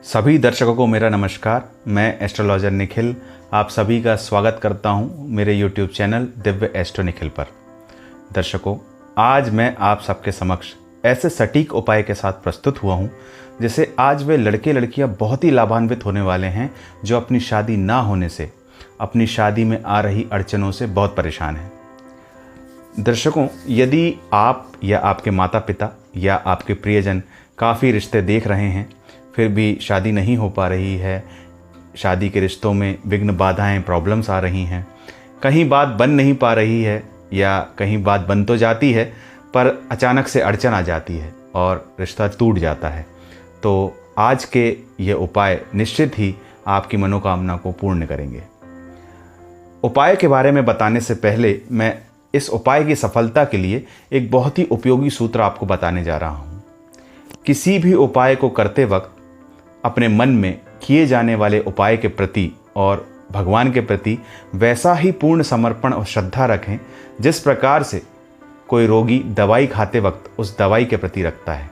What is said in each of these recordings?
सभी दर्शकों को मेरा नमस्कार। मैं एस्ट्रोलॉजर निखिल आप सभी का स्वागत करता हूं मेरे YouTube channel Divya astro Nikhil पर। दर्शकों, आज मैं आप सबके समक्ष ऐसे सटीक उपाय के साथ प्रस्तुत हुआ हूं जिसे आज वे लड़के लड़कियां बहुत ही लाभान्वित होने वाले हैं जो अपनी शादी ना होने से, अपनी शादी में आ रही अड़चनों से बहुत परेशान हैं। दर्शकों, यदि आप या आपके माता पिता या आपके प्रियजन काफ़ी रिश्ते देख रहे हैं फिर भी शादी नहीं हो पा रही है, शादी के रिश्तों में विघ्न बाधाएं प्रॉब्लम्स आ रही हैं, कहीं बात बन नहीं पा रही है या कहीं बात बन तो जाती है पर अचानक से अड़चन आ जाती है और रिश्ता टूट जाता है, तो आज के ये उपाय निश्चित ही आपकी मनोकामना को पूर्ण करेंगे। उपाय के बारे में बताने से पहले मैं इस उपाय की सफलता के लिए एक बहुत ही उपयोगी सूत्र आपको बताने जा रहा हूँ। किसी भी उपाय को करते वक्त अपने मन में किए जाने वाले उपाय के प्रति और भगवान के प्रति वैसा ही पूर्ण समर्पण और श्रद्धा रखें जिस प्रकार से कोई रोगी दवाई खाते वक्त उस दवाई के प्रति रखता है।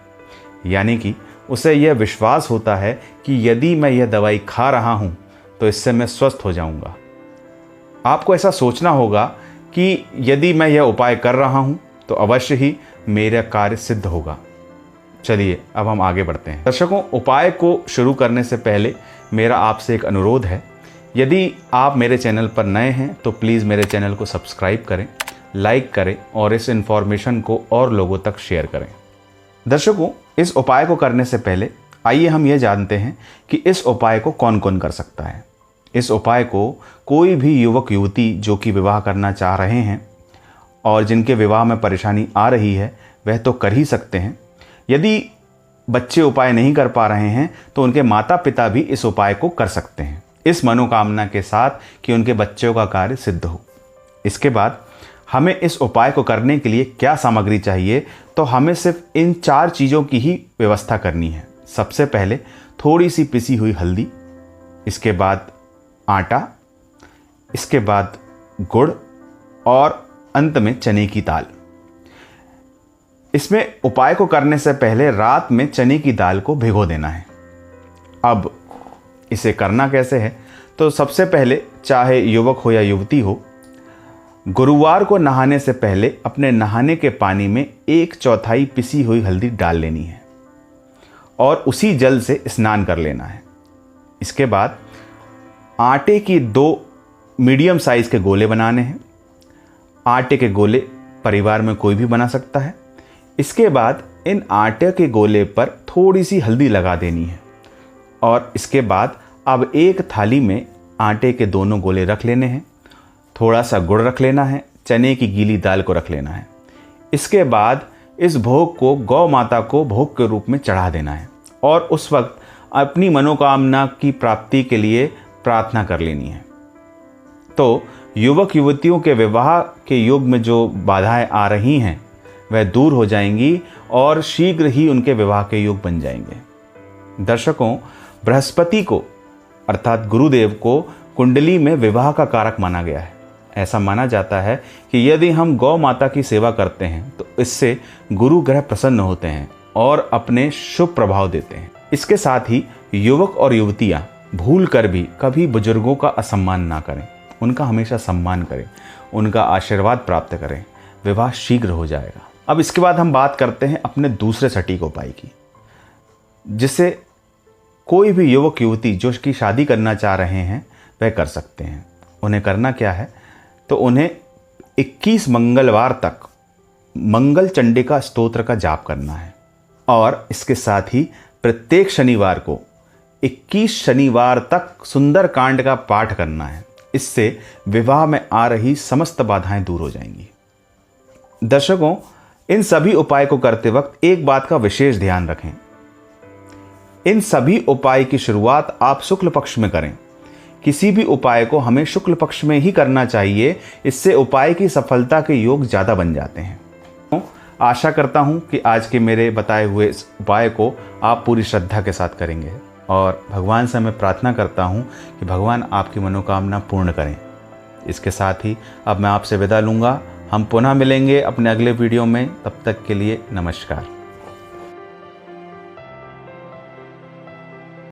यानी कि उसे यह विश्वास होता है कि यदि मैं यह दवाई खा रहा हूँ तो इससे मैं स्वस्थ हो जाऊँगा। आपको ऐसा सोचना होगा कि यदि मैं यह उपाय कर रहा हूँ तो अवश्य ही मेरा कार्य सिद्ध होगा। चलिए अब हम आगे बढ़ते हैं। दर्शकों, उपाय को शुरू करने से पहले मेरा आपसे एक अनुरोध है। यदि आप मेरे चैनल पर नए हैं तो प्लीज़ मेरे चैनल को सब्सक्राइब करें, लाइक करें और इस इन्फॉर्मेशन को और लोगों तक शेयर करें। दर्शकों, इस उपाय को करने से पहले आइए हम यह जानते हैं कि इस उपाय को कौन कौन कर सकता है। इस उपाय को कोई भी युवक युवती जो कि विवाह करना चाह रहे हैं और जिनके विवाह में परेशानी आ रही है वह तो कर ही सकते हैं। यदि बच्चे उपाय नहीं कर पा रहे हैं तो उनके माता पिता भी इस उपाय को कर सकते हैं, इस मनोकामना के साथ कि उनके बच्चों का कार्य सिद्ध हो। इसके बाद हमें इस उपाय को करने के लिए क्या सामग्री चाहिए, तो हमें सिर्फ इन 4 चीज़ों की ही व्यवस्था करनी है। सबसे पहले थोड़ी सी पिसी हुई हल्दी, इसके बाद आटा, इसके बाद गुड़ और अंत में चने की दाल। इसमें उपाय को करने से पहले रात में चने की दाल को भिगो देना है। अब इसे करना कैसे है, तो सबसे पहले चाहे युवक हो या युवती हो, गुरुवार को नहाने से पहले अपने नहाने के पानी में 1/4 पिसी हुई हल्दी डाल लेनी है और उसी जल से स्नान कर लेना है। इसके बाद आटे की 2 मीडियम साइज़ के गोले बनाने हैं। आटे के गोले परिवार में कोई भी बना सकता है। इसके बाद इन आटे के गोले पर थोड़ी सी हल्दी लगा देनी है और इसके बाद अब एक थाली में आटे के दोनों गोले रख लेने हैं, थोड़ा सा गुड़ रख लेना है, चने की गीली दाल को रख लेना है। इसके बाद इस भोग को गौ माता को भोग के रूप में चढ़ा देना है और उस वक्त अपनी मनोकामना की प्राप्ति के लिए प्रार्थना कर लेनी है। तो युवक युवतियों के विवाह के युग में जो बाधाएं आ रही हैं वह दूर हो जाएंगी और शीघ्र ही उनके विवाह के योग बन जाएंगे। दर्शकों, बृहस्पति को अर्थात गुरुदेव को कुंडली में विवाह का कारक माना गया है। ऐसा माना जाता है कि यदि हम गौ माता की सेवा करते हैं तो इससे गुरु ग्रह प्रसन्न होते हैं और अपने शुभ प्रभाव देते हैं। इसके साथ ही युवक और युवतियां भूल कर भी कभी बुजुर्गों का असम्मान ना करें, उनका हमेशा सम्मान करें, उनका आशीर्वाद प्राप्त करें, विवाह शीघ्र हो जाएगा। अब इसके बाद हम बात करते हैं अपने दूसरे सटीक उपाय की, जिससे कोई भी युवक युवती जो कि शादी करना चाह रहे हैं वह कर सकते हैं। उन्हें करना क्या है, तो उन्हें 21 मंगलवार तक मंगल चंडिका स्तोत्र का जाप करना है और इसके साथ ही प्रत्येक शनिवार को 21 शनिवार तक सुंदर कांड का पाठ करना है। इससे विवाह में आ रही समस्त बाधाएं दूर हो जाएंगी। दर्शकों, इन सभी उपाय को करते वक्त एक बात का विशेष ध्यान रखें। इन सभी उपाय की शुरुआत आप शुक्ल पक्ष में करें। किसी भी उपाय को हमें शुक्ल पक्ष में ही करना चाहिए, इससे उपाय की सफलता के योग ज़्यादा बन जाते हैं। आशा करता हूं कि आज के मेरे बताए हुए इस उपाय को आप पूरी श्रद्धा के साथ करेंगे और भगवान से मैं प्रार्थना करता हूं कि भगवान आपकी मनोकामना पूर्ण करें। इसके साथ ही अब मैं आपसे विदा लूँगा। हम पुनः मिलेंगे अपने अगले वीडियो में, तब तक के लिए नमस्कार।